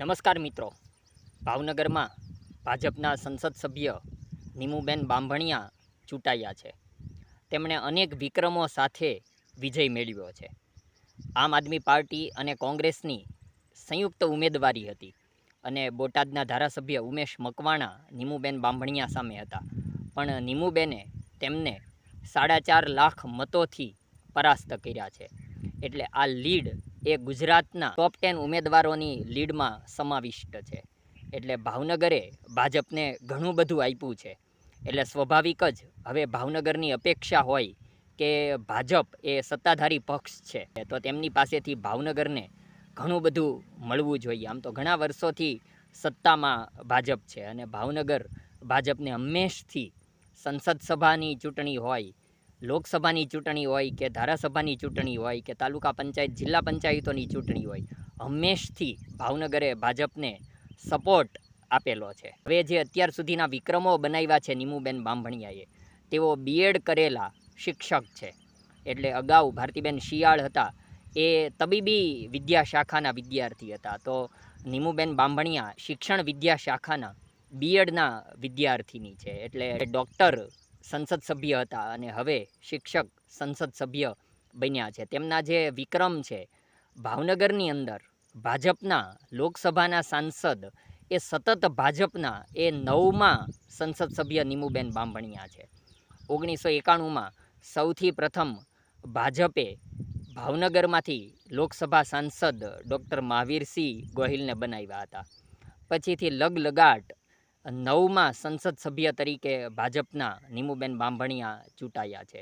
નમસ્કાર મિત્રો, ભાવનગરમાં ભાજપના સંસદ સભ્ય નીમુબેન બાંભણિયા ચૂંટાયા છે। તેમણે અનેક વિક્રમો સાથે વિજય મેળવ્યો છે। આમ આદમી પાર્ટી અને કોંગ્રેસની સંયુક્ત ઉમેદવારી હતી અને બોટાદના ધારાસભ્ય ઉમેશ મકવાણા નીમુબેન બાંભણિયા સામે હતા, પણ નીમુબેને તેમને 4.5 લાખ મતોથી પરાસ્ત કર્યા છે। એટલે આ લીડ એ ગુજરાતના ટોપ 10 ઉમેદવારોની લીડમાં સમાવિષ્ટ છે। એટલે ભાવનગરે ભાજપને ઘણું બધું આપ્યું છે। એટલે સ્વાભાવિક જ હવે ભાવનગરની અપેક્ષા હોય કે ભાજપ એ સત્તાધારી પક્ષ છે તો તેમની પાસેથી ભાવનગરને ઘણું બધું મળવું જોઈએ। આમ તો ઘણા વર્ષોથી સત્તામાં ભાજપ છે અને ભાવનગર ભાજપને હંમેશથી સંસદ સભાની ચૂંટણી હોય, લોકસભાની ચૂંટણી હોય કે ધારાસભાની ચૂંટણી હોય કે તાલુકા પંચાયત જિલ્લા પંચાયતોની ચૂંટણી હોય, હંમેશથી ભાવનગરે ભાજપને સપોર્ટ આપેલો છે। હવે જે અત્યાર સુધીના વિક્રમો બનાવ્યા છે નીમુબેન બાંભણિયાએ, તેઓ બીએડ કરેલા શિક્ષક છે। એટલે અગાઉ ભારતીબેન શિયાળ હતા એ તબીબી વિદ્યા શાખાના વિદ્યાર્થી હતા, તો નીમુબેન બાંભણિયા શિક્ષણ વિદ્યા શાખાના બીએડના વિદ્યાર્થીની છે। એટલે ડૉક્ટર સંસદ સભ્ય હતા અને હવે શિક્ષક સંસદ સભ્ય બન્યા છે। તેમના જે વિક્રમ છે, ભાવનગરની અંદર ભાજપના લોકસભાના સાંસદ એ સતત ભાજપના એ 9મા સંસદ સભ્ય નીમુબેન બાંભણિયા છે। 1991માં સૌથી પ્રથમ ભાજપે ભાવનગરમાંથી લોકસભા સાંસદ ડૉક્ટર મહાવીરસિંહ ગોહિલને બનાવ્યા હતા। પછીથી લગલગાટ 9મા સંસદ સભ્ય તરીકે ભાજપના નીમુબેન બાંભણિયા ચૂંટાયા છે।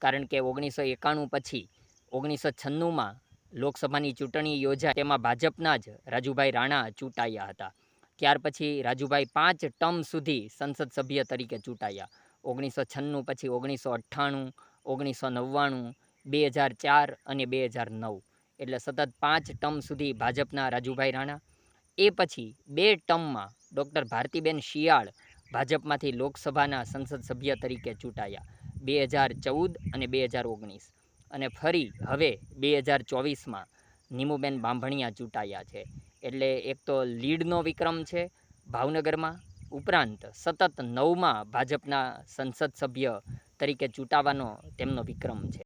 કારણ કે 1991 પછી 1996માં લોકસભાની ચૂંટણી યોજાઈ, તેમાં ભાજપના જ રાજુભાઈ રાણા ચૂંટાયા હતા। ત્યાર પછી રાજુભાઈ 5 ટર્મ સુધી સંસદ સભ્ય તરીકે ચૂંટાયા। 1996 પછી 1998, 1999, 2004 અને 2009, એટલે સતત 5 ટર્મ સુધી ભાજપના રાજુભાઈ રાણા। એ પછી 2 ટર્મમાં ડૉક્ટર ભારતીબેન શિયાળ ભાજપમાંથી લોકસભાના સંસદ સભ્ય તરીકે ચૂંટાયા 2014 અને 2019, અને ફરી હવે 2024માં નીમુબેન બાંભણિયા ચૂંટાયા છે। એટલે એક તો લીડનો વિક્રમ છે ભાવનગરમાં, ઉપરાંત સતત 9મા ભાજપના સંસદ સભ્ય તરીકે ચૂંટાવાનો તેમનો વિક્રમ છે।